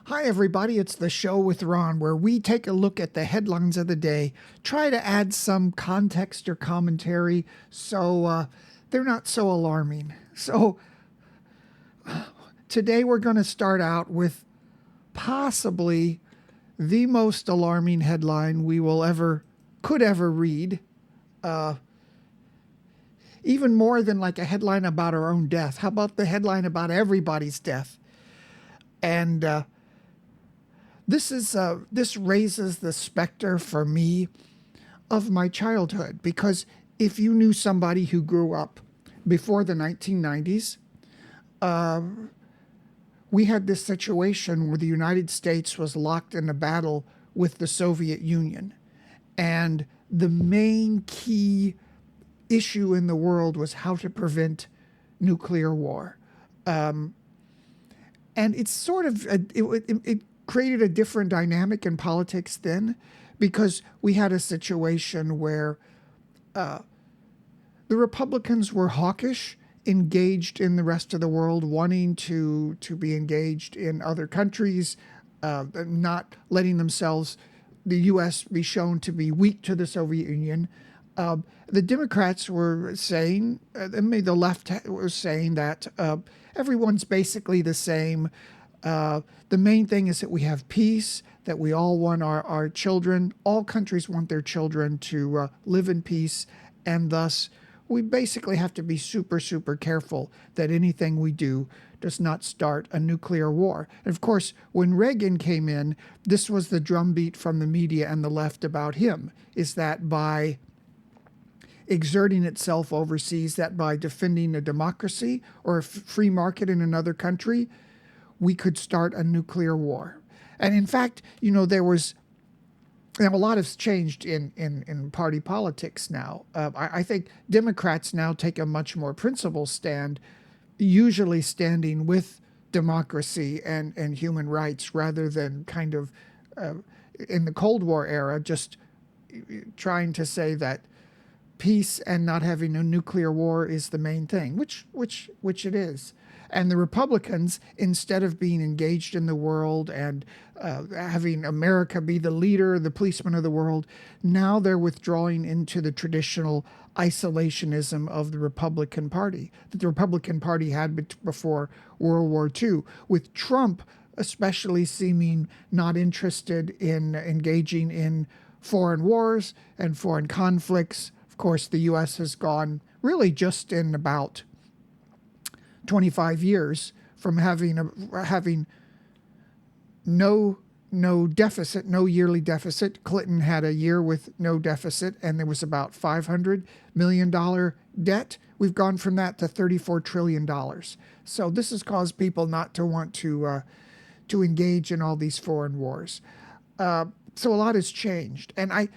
Hi, everybody. It's the show with Ron, where we take a look at the headlines of the day, try to add some context or commentary so they're not so alarming. So, today we're going to start out with possibly the most alarming headline we could ever read. Even more than like a headline about our own death. How about the headline about everybody's death? And this raises the specter for me of my childhood, because if you knew somebody who grew up before the 1990s, we had this situation where the United States was locked in a battle with the Soviet Union, and the main key issue in the world was how to prevent nuclear war. And it's sort of it created a different dynamic in politics then, because we had a situation where the Republicans were hawkish, engaged in the rest of the world, wanting to be engaged in other countries, not letting themselves, the U.S., be shown to be weak to the Soviet Union. The Democrats were saying, the left was saying that everyone's basically the same. The main thing is that we have peace, that we all want our children, all countries want their children to live in peace, and thus we basically have to be super, super careful that anything we do does not start a nuclear war. And of course, when Reagan came in, this was the drumbeat from the media and the left about him, is that by exerting itself overseas, that by defending a democracy or a free market in another country, we could start a nuclear war. And in fact, there was, a lot has changed in party politics now. I think Democrats now take a much more principled stand, usually standing with democracy and human rights, rather than kind of in the Cold War era, just trying to say that peace and not having a nuclear war is the main thing, which it is. And the Republicans, instead of being engaged in the world and having America be the leader, the policeman of the world, now they're withdrawing into the traditional isolationism of the Republican Party that the Republican Party had before World War II, with Trump especially seeming not interested in engaging in foreign wars and foreign conflicts. Of course, the U.S. has gone really just in about 25 years from having no deficit, no yearly deficit. Clinton had a year with no deficit, and there was about $500 million debt. We've gone from that to $34 trillion. So this has caused people not to want to engage in all these foreign wars. So a lot has changed. And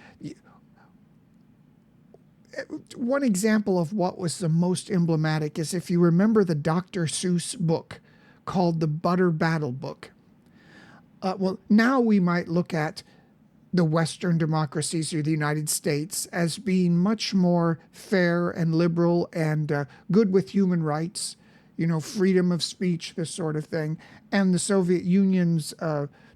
one example of what was the most emblematic is, if you remember the Dr. Seuss book called The Butter Battle Book. Well, now we might look at the Western democracies or the United States as being much more fair and liberal and good with human rights, freedom of speech, this sort of thing, and the Soviet Union's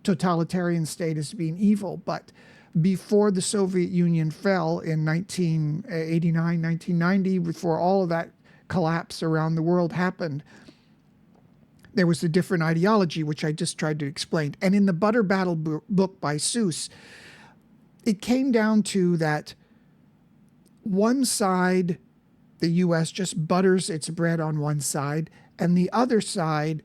totalitarian state as being evil. But before the Soviet Union fell in 1989, 1990, before all of that collapse around the world happened, there was a different ideology, which I just tried to explain. And in the Butter Battle book by Seuss, it came down to that one side, the U.S., just butters its bread on one side, and the other side,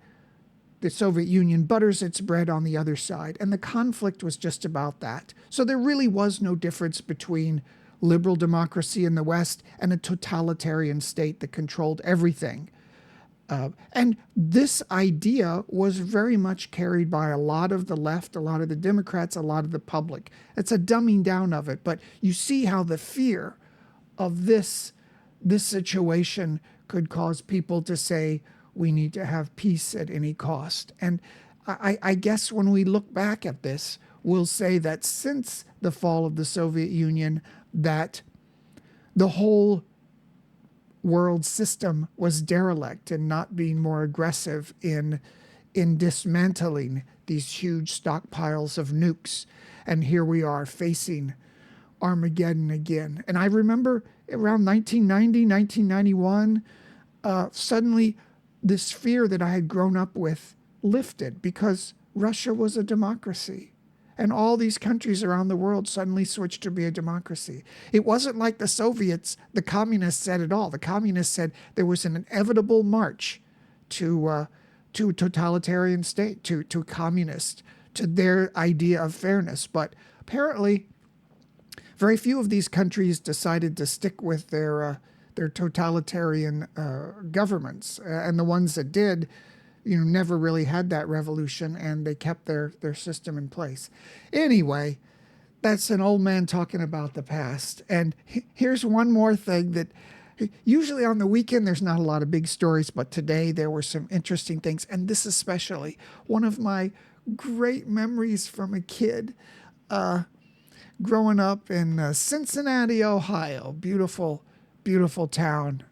the Soviet Union, butters its bread on the other side. And the conflict was just about that. So there really was no difference between liberal democracy in the West and a totalitarian state that controlled everything. And this idea was very much carried by a lot of the left, a lot of the Democrats, a lot of the public. It's a dumbing down of it, but you see how the fear of this situation could cause people to say, we need to have peace at any cost. And I guess when we look back at this, we'll say that since the fall of the Soviet Union, that the whole world system was derelict in not being more aggressive in dismantling these huge stockpiles of nukes. And here we are facing Armageddon again. And I remember around 1990, 1991, suddenly this fear that I had grown up with lifted because Russia was a democracy. And all these countries around the world suddenly switched to be a democracy. It wasn't like the Soviets, the communists said at all. The communists said there was an inevitable march to a totalitarian state, to communist, to their idea of fairness. But apparently, very few of these countries decided to stick with their totalitarian governments, and the ones that did, never really had that revolution, and they kept their system in place. Anyway, that's an old man talking about the past. And here's one more thing that usually on the weekend there's not a lot of big stories, but today there were some interesting things, and this especially one of my great memories from a kid growing up in Cincinnati, Ohio. Beautiful, beautiful town.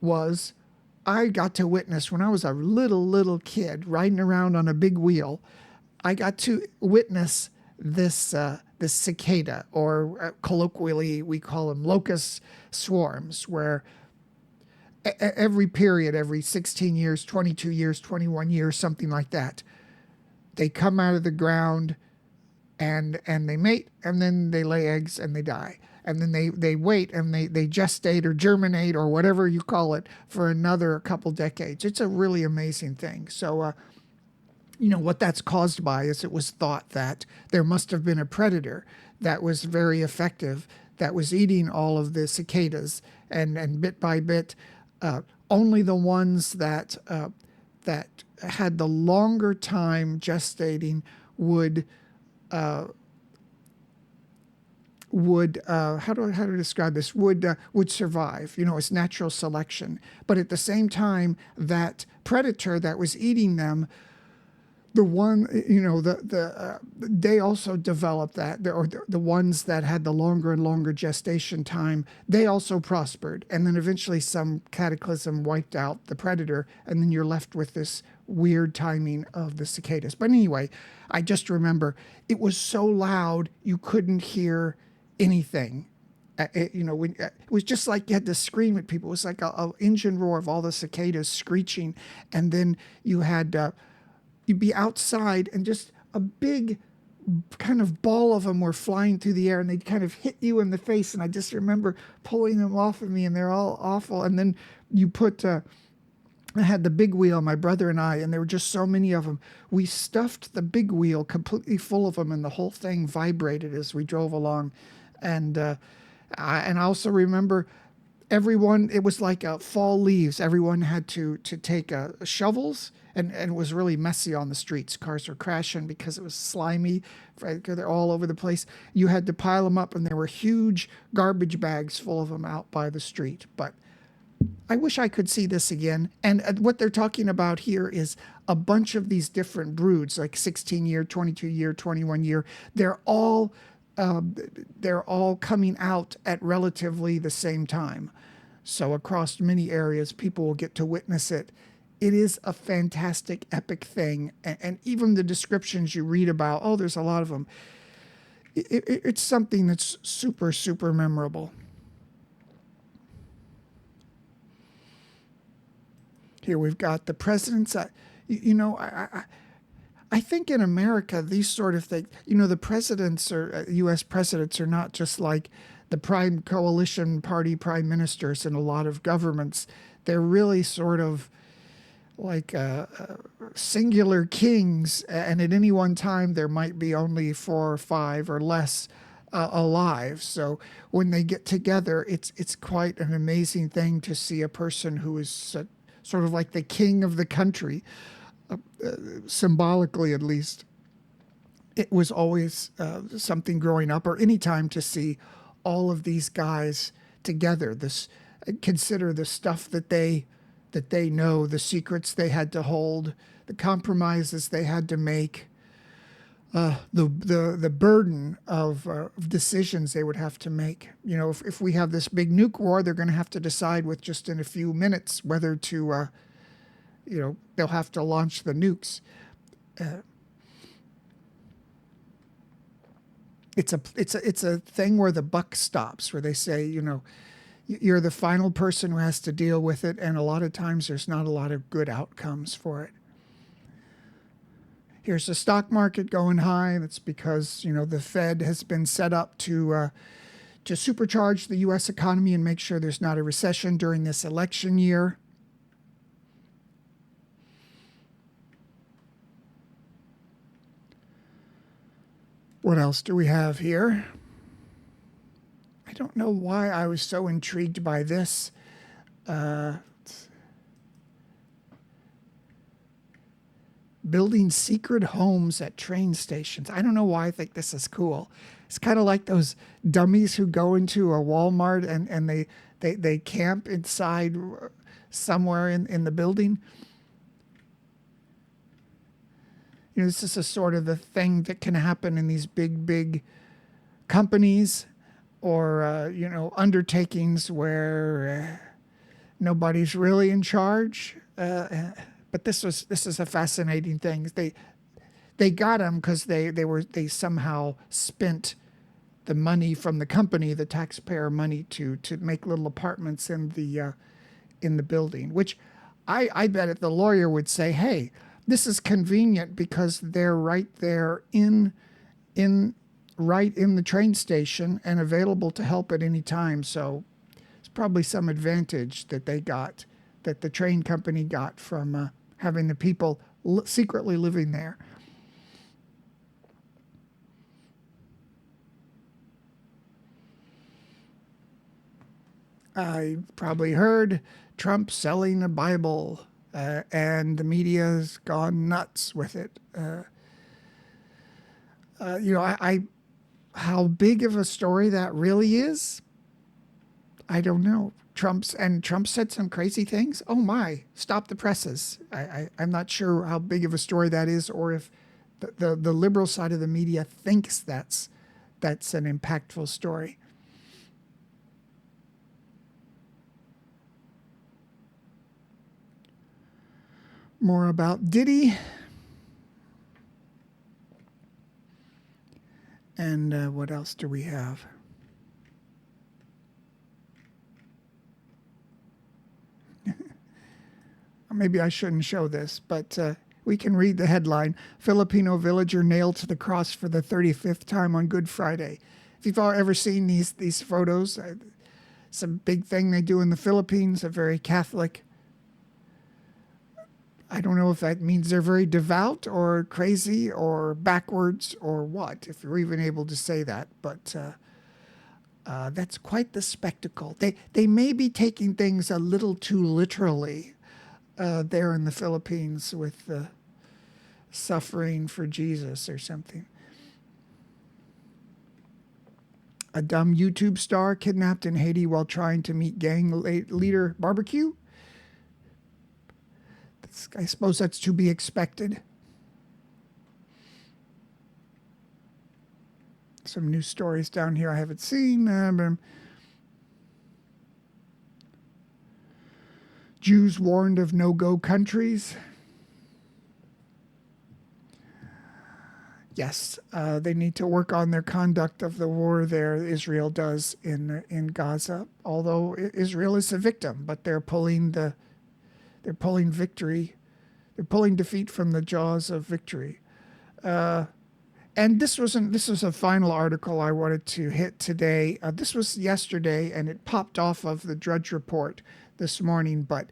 Was I got to witness when I was a little kid riding around on a big wheel. I got to witness this cicada, or colloquially we call them locust swarms, where every period, every 16 years, 22 years, 21 years, something like that, they come out of the ground and they mate, and then they lay eggs and they die. And then they wait and they gestate or germinate or whatever you call it for another couple decades. It's a really amazing thing. So, what that's caused by is it was thought that there must have been a predator that was very effective, that was eating all of the cicadas, and bit by bit, only the ones that had the longer time gestating would how do I describe this, would survive. It's natural selection. But at the same time, that predator that was eating them, they also developed that, or the ones that had the longer and longer gestation time, they also prospered. And then eventually some cataclysm wiped out the predator, and then you're left with this weird timing of the cicadas. But anyway, I just remember it was so loud you couldn't hear anything. It was just like you had to scream at people. It was like a engine roar of all the cicadas screeching, and then you'd be outside and just a big kind of ball of them were flying through the air, and they'd kind of hit you in the face. And I just remember pulling them off of me, and they're all awful. And then I had the big wheel, my brother and I, and there were just so many of them. We stuffed the big wheel completely full of them, and the whole thing vibrated as we drove along. And I also remember everyone, it was like fall leaves. Everyone had to take shovels, and it was really messy on the streets. Cars were crashing because it was slimy. They're all over the place. You had to pile them up, and there were huge garbage bags full of them out by the street. But I wish I could see this again. And what they're talking about here is a bunch of these different broods, like 16-year, 22-year, 21-year. They're all coming out at relatively the same time. So across many areas, people will get to witness it. It is a fantastic, epic thing. And even the descriptions you read about, there's a lot of them. It's something that's super, super memorable. Here we've got the presidents. I think in America, these sort of things, the presidents or U.S. presidents are not just like the prime coalition party prime ministers in a lot of governments. They're really sort of like singular kings, and at any one time there might be only 4 or 5 or less alive. So when they get together, it's quite an amazing thing to see a person who is sort of like the king of the country. Symbolically, at least, it was always something growing up, or any time, to see all of these guys together. Consider the stuff that they know, the secrets they had to hold, the compromises they had to make, the burden of decisions they would have to make. If we have this big nuke war, they're going to have to decide with just in a few minutes whether to they'll have to launch the nukes. It's a thing where the buck stops, where they say, you're the final person who has to deal with it, and a lot of times there's not a lot of good outcomes for it. Here's the stock market going high. That's because the Fed has been set up to supercharge the U.S. economy and make sure there's not a recession during this election year. What else do we have here? I don't know why I was so intrigued by this. Building secret homes at train stations. I don't know why I think this is cool. It's kind of like those dummies who go into a Walmart and they camp inside somewhere in the building. This is a sort of the thing that can happen in these big companies or, undertakings where nobody's really in charge. But this is a fascinating thing. They got them because they somehow spent the money from the company, the taxpayer money, to make little apartments in the building. Which I bet the lawyer would say, hey, this is convenient because they're right there in the train station and available to help at any time. So it's probably some advantage that the train company got from having the people secretly living there. I probably heard Trump selling a Bible, and the media's gone nuts with it. How big of a story that really is, I don't know. Trump said some crazy things. Oh my, stop the presses. I'm not sure how big of a story that is, or if the liberal side of the media thinks that's an impactful story. More about Diddy. And what else do we have? Maybe I shouldn't show this, but we can read the headline: Filipino villager nailed to the cross for the 35th time on Good Friday. If you've ever seen these photos, it's a big thing they do in the Philippines, a very Catholic. I don't know if that means they're very devout or crazy or backwards or what, if you're even able to say that. But that's quite the spectacle. They may be taking things a little too literally there in the Philippines with the suffering for Jesus or something. A dumb YouTube star kidnapped in Haiti while trying to meet gang leader barbecue. I suppose that's to be expected. Some news stories down here I haven't seen. Jews warned of no-go countries. Yes, they need to work on their conduct of the war there. Israel does in Gaza, although Israel is a victim, but they're pulling victory. They're pulling defeat from the jaws of victory. And this was a final article I wanted to hit today. This was yesterday, and it popped off of the Drudge Report this morning. But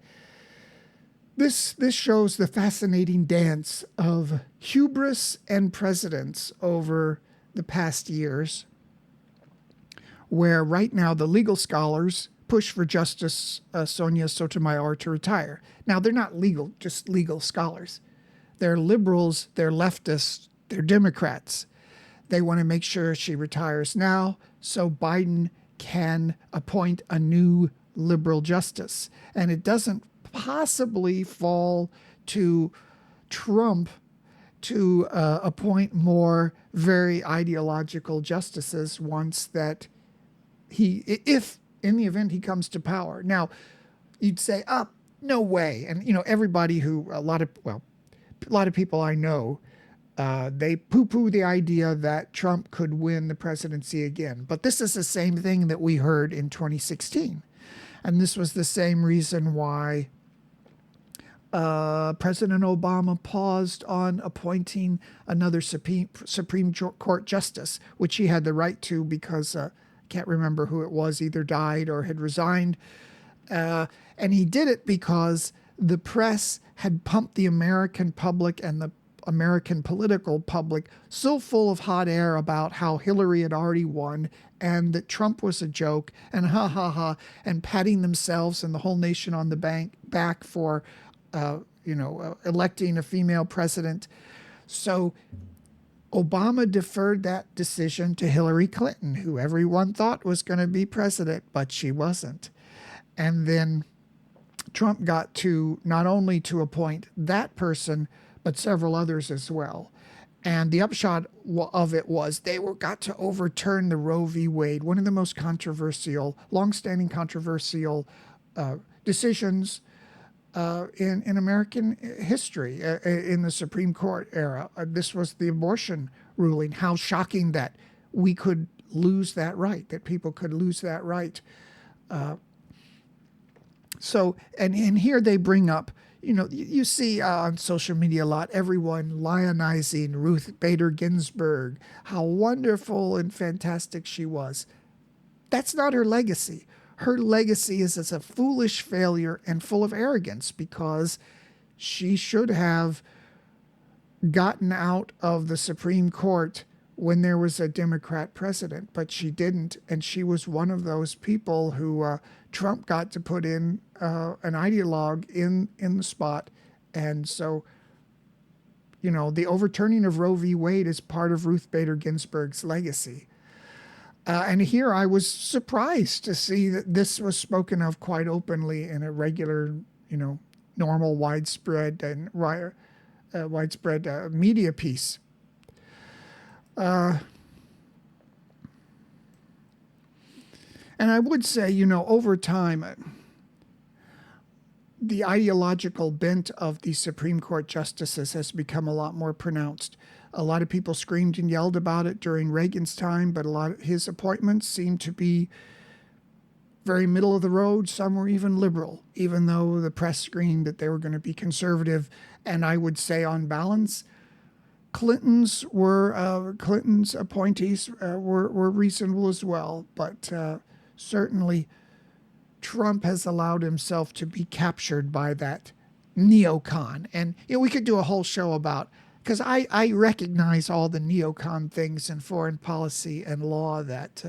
this shows the fascinating dance of hubris and presidents over the past years, where right now the legal scholars push for Justice Sonia Sotomayor to retire. Now, they're not just legal scholars. They're liberals, they're leftists, they're Democrats. They want to make sure she retires now so Biden can appoint a new liberal justice. And it doesn't possibly fall to Trump to appoint more very ideological justices once that if in the event he comes to power. Now, you'd say, no way. And, everybody a lot of people I know They poo-poo the idea that Trump could win the presidency again. But this is the same thing that we heard in 2016. And this was the same reason why President Obama paused on appointing another Supreme Court justice, which he had the right to because I can't remember who it was, either died or had resigned. And he did it because the press had pumped the American public and the American political public so full of hot air about how Hillary had already won and that Trump was a joke and ha ha ha, and patting themselves and the whole nation on the back for electing a female president. So Obama deferred that decision to Hillary Clinton, who everyone thought was going to be president, but she wasn't. And then Trump got to not only to appoint that person, but several others as well. And the upshot of it was they got to overturn the Roe v. Wade, one of the most controversial, longstanding controversial decisions in American history in the Supreme Court era. This was the abortion ruling. How shocking that we could lose that right, that people could lose that right. So, and here they bring up, you see on social media a lot, everyone lionizing Ruth Bader Ginsburg, how wonderful and fantastic she was. That's not her legacy. Her legacy is as a foolish failure and full of arrogance because she should have gotten out of the Supreme Court when there was a Democrat president, but she didn't. And she was one of those people who Trump got to put in an ideologue in the spot. And so, the overturning of Roe v. Wade is part of Ruth Bader Ginsburg's legacy. And here I was surprised to see that this was spoken of quite openly in a regular, normal, widespread media piece. And I would say, over time, the ideological bent of the Supreme Court justices has become a lot more pronounced. A lot of people screamed and yelled about it during Reagan's time, but a lot of his appointments seemed to be very middle of the road. Some were even liberal, even though the press screamed that they were going to be conservative. And I would say on balance, Clinton's appointees were reasonable as well, but certainly Trump has allowed himself to be captured by that neocon. And we could do a whole show about, because I recognize all the neocon things in foreign policy and law that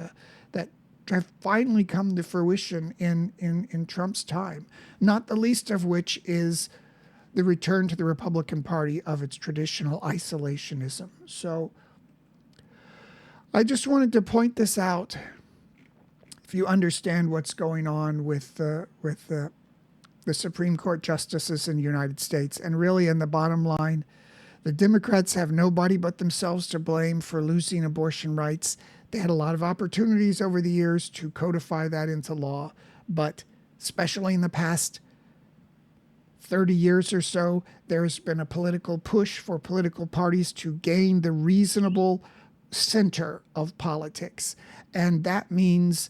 have finally come to fruition in Trump's time, not the least of which is the return to the Republican Party of its traditional isolationism. So I just wanted to point this out. If you understand what's going on with the Supreme Court justices in the United States, and really in the bottom line, the Democrats have nobody but themselves to blame for losing abortion rights. They had a lot of opportunities over the years to codify that into law, but especially in the past 30 years or so, there's been a political push for political parties to gain the reasonable center of politics. And that means,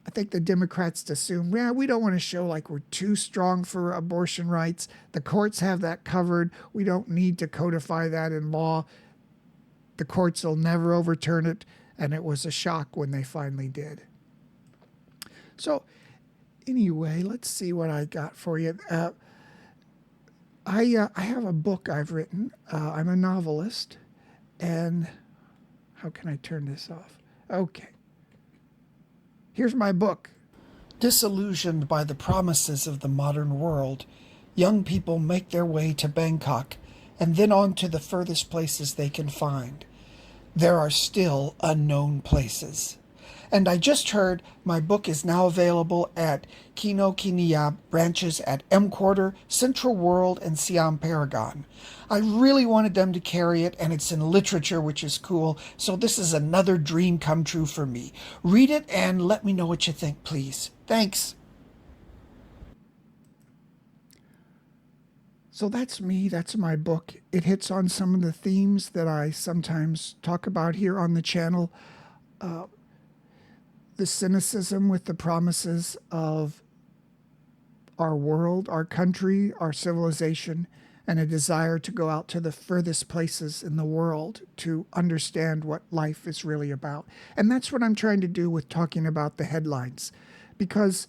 I think the Democrats assume, we don't want to show like we're too strong for abortion rights. The courts have that covered. We don't need to codify that in law. The courts will never overturn it. And it was a shock when they finally did. So anyway, let's see what I got for you. I have a book I've written. I'm a novelist. And how can I turn this off? Okay. Here's my book. Disillusioned by the promises of the modern world, young people make their way to Bangkok and then on to the furthest places they can find. There are still unknown places. And I just heard my book is now available at Kinokuniya branches at M Quarter, Central World, and Siam Paragon. I really wanted them to carry it, and it's in literature, which is cool, so this is another dream come true for me. Read it and let me know what you think, please. Thanks. So that's me. That's my book. It hits on some of the themes that I sometimes talk about here on the channel. The cynicism with the promises of our world, our country, our civilization, and a desire to go out to the furthest places in the world to understand what life is really about. And that's what I'm trying to do with talking about the headlines, because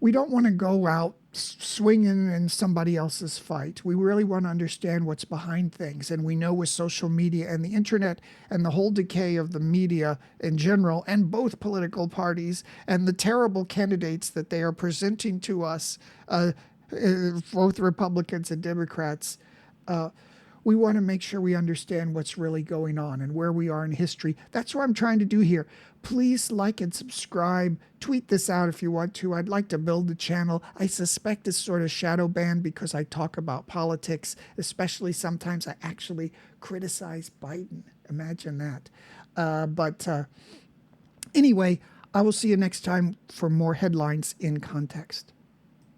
we don't want to go out swinging in somebody else's fight. We really want to understand what's behind things. And we know with social media and the internet and the whole decay of the media in general, and both political parties and the terrible candidates that they are presenting to us, both Republicans and Democrats, we want to make sure we understand what's really going on and where we are in history. That's what I'm trying to do here. Please like and subscribe. Tweet this out if you want to. I'd like to build the channel. I suspect it's sort of shadow banned because I talk about politics, especially sometimes I actually criticize Biden. Imagine that. But anyway, I will see you next time for more headlines in context.